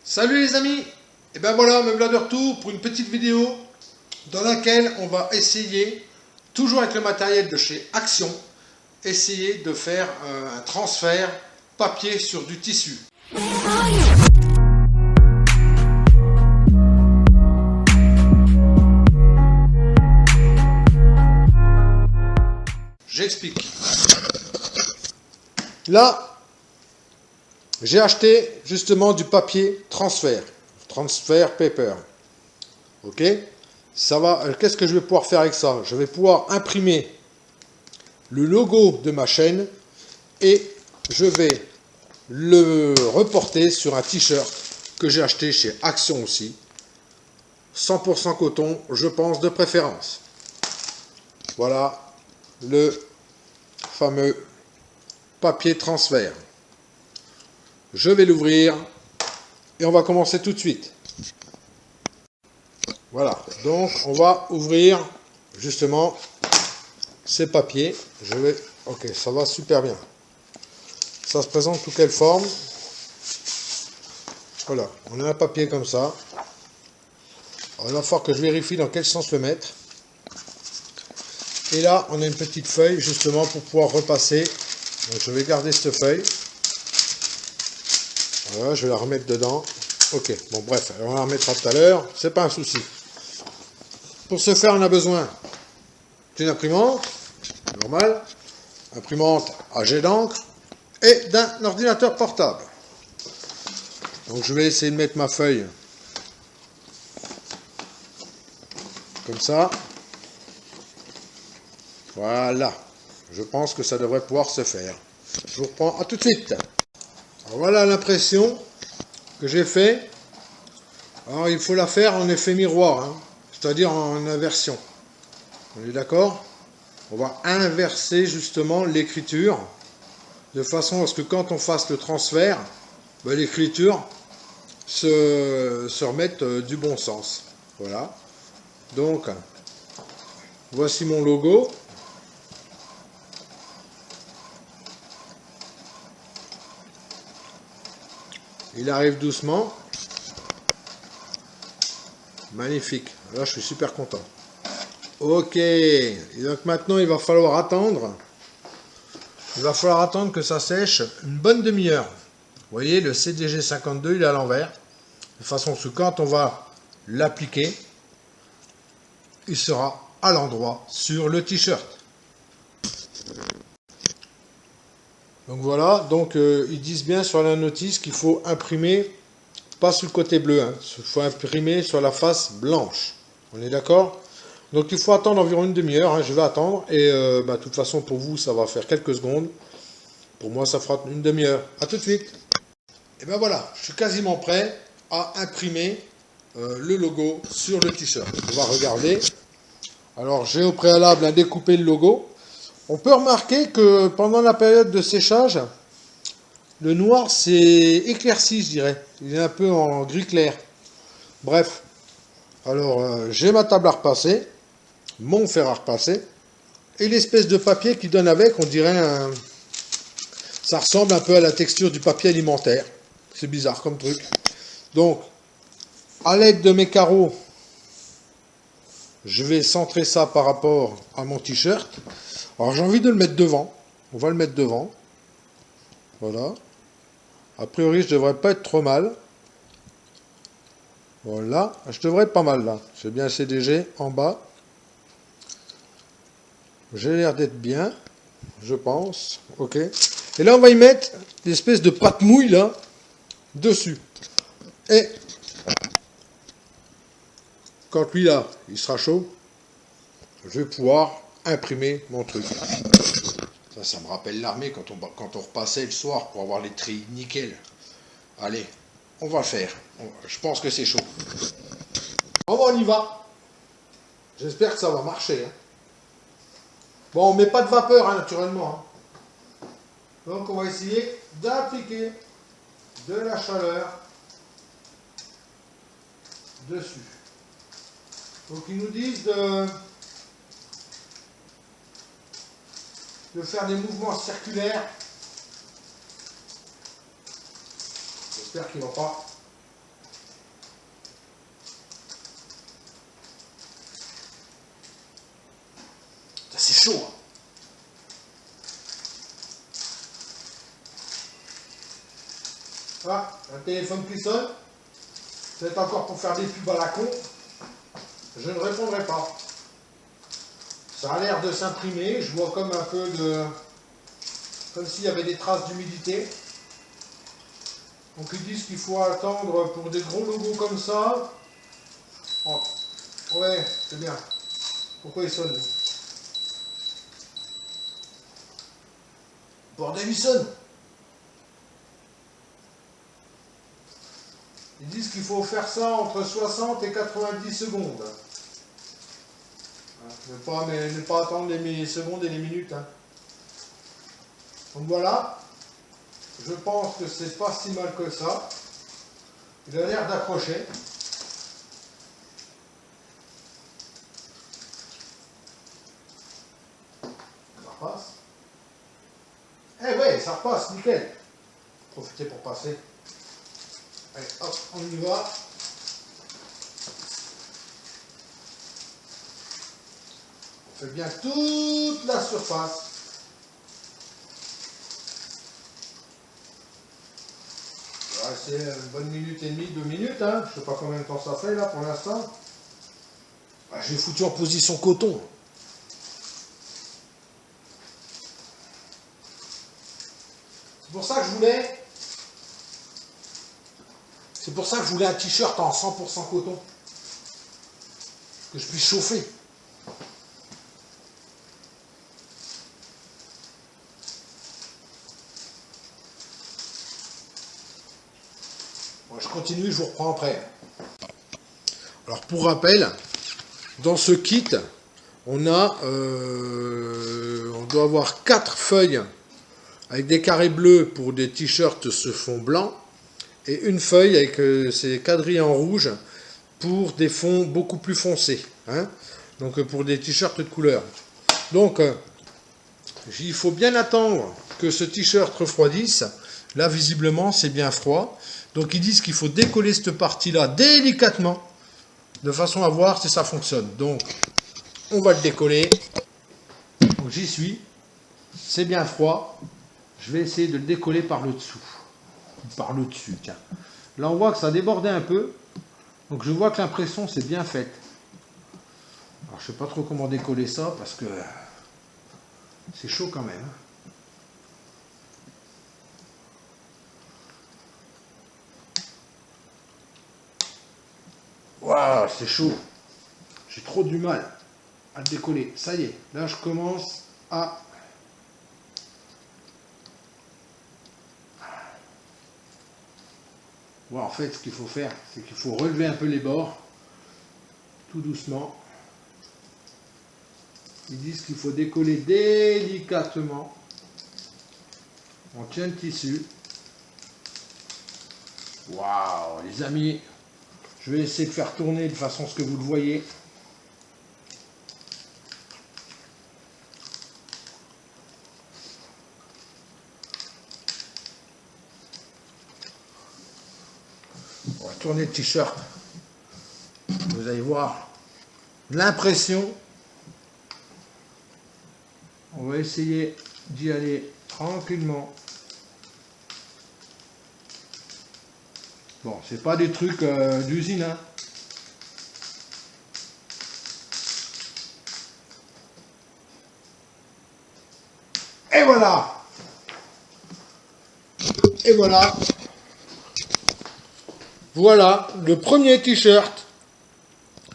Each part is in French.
Salut les amis. Et ben voilà, me voilà de retour pour une petite vidéo dans laquelle on va essayer, toujours avec le matériel de chez Action, essayer de faire un transfert papier sur du tissu. J'explique. Là, j'ai acheté justement du papier transfert paper. Ok, ça va. Qu'est-ce que je vais pouvoir faire avec ça? Je vais pouvoir imprimer le logo de ma chaîne et je vais le reporter sur un t-shirt que j'ai acheté chez Action aussi. 100% coton, je pense, de préférence. Voilà le fameux papier transfert. Je vais l'ouvrir et on va commencer tout de suite. Voilà, donc on va ouvrir justement ces papiers. Ok, ça va super bien. Ça se présente sous quelle forme? Voilà, on a un papier comme ça. Alors, il va falloir que je vérifie dans quel sens le mettre. Et là, on a une petite feuille justement pour pouvoir repasser. Donc je vais garder cette feuille. Voilà, je vais la remettre dedans. Ok, bon bref, on la remettra tout à l'heure, c'est pas un souci. Pour ce faire, on a besoin d'une imprimante, normale, imprimante à jet d'encre, et d'un ordinateur portable. Donc je vais essayer de mettre ma feuille comme ça. Voilà, je pense que ça devrait pouvoir se faire. Je vous reprends, à tout de suite. Alors voilà l'impression que j'ai fait. Alors il faut la faire en effet miroir, hein, c'est-à-dire en inversion. On est d'accord? On va inverser justement l'écriture de façon à ce que quand on fasse le transfert, ben, l'écriture se remette du bon sens. Voilà. Donc, voici mon logo. Il arrive doucement. Magnifique. Là, je suis super content. Ok. Et donc maintenant, il va falloir attendre. Il va falloir attendre que ça sèche une bonne demi-heure. Vous voyez, le CDG 52, il est à l'envers. De façon que quand on va l'appliquer, il sera à l'endroit sur le t-shirt. Donc voilà, donc ils disent bien sur la notice qu'il faut imprimer, pas sur le côté bleu, hein, il faut imprimer sur la face blanche. On est d'accord? Donc il faut attendre environ une demi-heure, hein, je vais attendre, et de toute façon pour vous ça va faire quelques secondes. Pour moi ça fera une demi-heure. A tout de suite. Et ben voilà, je suis quasiment prêt à imprimer le logo sur le t-shirt. On va regarder. Alors j'ai au préalable découpé le logo. On peut remarquer que pendant la période de séchage, le noir s'est éclairci, je dirais. Il est un peu en gris clair. Bref, alors j'ai ma table à repasser, mon fer à repasser, et l'espèce de papier qui donne avec, on dirait ça ressemble un peu à la texture du papier alimentaire. C'est bizarre comme truc. Donc, à l'aide de mes carreaux, je vais centrer ça par rapport à mon t-shirt. Alors j'ai envie de le mettre devant. On va le mettre devant. Voilà. A priori, je devrais pas être trop mal. Voilà. Je devrais être pas mal là. J'ai bien CDG en bas. J'ai l'air d'être bien. Je pense. Ok. Et là, on va y mettre l'espèce de pâte mouille là. Dessus. Et quand lui là, il sera chaud, je vais pouvoir imprimer mon truc. Ça me rappelle l'armée quand on repassait le soir pour avoir les tris nickel. Allez, on va le faire. Je pense que c'est chaud. Bon, on y va. J'espère que ça va marcher. Hein. Bon, on met pas de vapeur, hein, naturellement. Hein. Donc, on va essayer d'appliquer de la chaleur dessus. Donc, ils nous disent de faire des mouvements circulaires. J'espère qu'il ne va pas chaud. Ah, un téléphone qui sonne. C'est encore pour faire des pubs à la con. Je ne répondrai pas. Ça a l'air de s'imprimer. Je vois comme un peu de... comme s'il y avait des traces d'humidité. Donc ils disent qu'il faut attendre pour des gros logos comme ça. Oh. Ouais, c'est bien. Pourquoi il sonne? Bordel, il sonne. Ils disent qu'il faut faire ça entre 60 et 90 secondes. Ne pas attendre les millisecondes et les minutes. Hein. Donc voilà. Je pense que c'est pas si mal que ça. Il a l'air d'accrocher. Ça repasse. Eh ouais, ça repasse, nickel. Profitez pour passer. Allez, hop, on y va. On fait bien toute la surface. C'est une bonne minute et demie, 2 minutes. Hein. Je ne sais pas combien de temps ça fait là pour l'instant. Ah, j'ai foutu en position coton. C'est pour ça que je voulais. C'est pour ça que je voulais un t-shirt en 100% coton. Que je puisse chauffer. Bon, je continue, je vous reprends après. Alors pour rappel, dans ce kit, on doit avoir 4 feuilles avec des carrés bleus pour des t-shirts ce fond blanc et une feuille avec ces quadrilles en rouge pour des fonds beaucoup plus foncés, hein, donc pour des t-shirts de couleur. Donc il faut bien attendre que ce t-shirt refroidisse. Là visiblement c'est bien froid, donc ils disent qu'il faut décoller cette partie là délicatement de façon à voir si ça fonctionne. Donc on va le décoller. Donc j'y suis, c'est bien froid. Je vais essayer de le décoller par le dessous. Par le dessus, tiens. Là, on voit que ça débordait un peu. Donc, je vois que l'impression, c'est bien faite. Alors, je ne sais pas trop comment décoller ça, parce que c'est chaud quand même. Waouh, c'est chaud. J'ai trop du mal à le décoller. Ça y est, là, je commence à... Bon, en fait, ce qu'il faut faire, c'est qu'il faut relever un peu les bords, tout doucement. Ils disent qu'il faut décoller délicatement. On tient le tissu. Waouh, les amis, je vais essayer de faire tourner de façon à ce que vous le voyez. On va tourner le t-shirt. Vous allez voir l'impression. On va essayer d'y aller tranquillement. Bon, c'est pas des trucs d'usine, hein. Et voilà. Et voilà. Voilà le premier t-shirt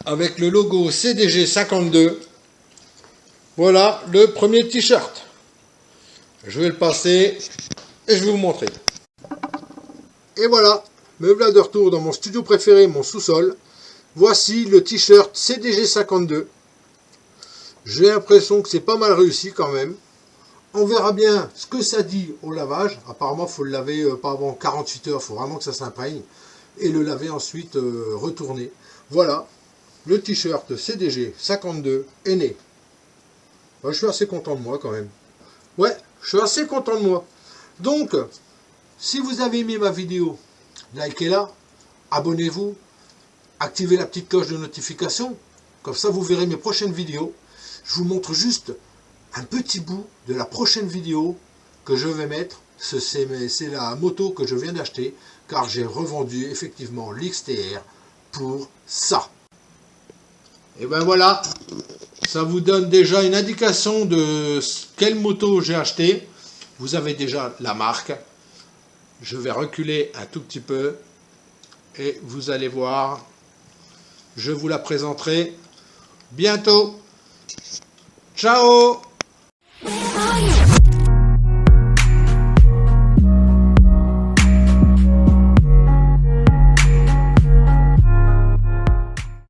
avec le logo CDG 52. Voilà le premier t-shirt. Je vais le passer et je vais vous montrer. Et voilà, me voilà de retour dans mon studio préféré, mon sous-sol. Voici le t-shirt CDG 52. J'ai l'impression que c'est pas mal réussi quand même. On verra bien ce que ça dit au lavage. Apparemment, il faut le laver pas avant 48 heures. Il faut vraiment que ça s'imprègne. Et le laver ensuite retourner. Voilà, le t-shirt CDG 52 est né. Je suis assez content de moi quand même. Ouais, je suis assez content de moi. Donc, si vous avez aimé ma vidéo, likez-la, abonnez-vous, activez la petite cloche de notification. Comme ça, vous verrez mes prochaines vidéos. Je vous montre juste un petit bout de la prochaine vidéo que je vais mettre. C'est la moto que je viens d'acheter, car j'ai revendu effectivement l'XTR pour ça. Et ben voilà, ça vous donne déjà une indication de quelle moto j'ai acheté. Vous avez déjà la marque. Je vais reculer un tout petit peu et vous allez voir, je vous la présenterai bientôt. Ciao!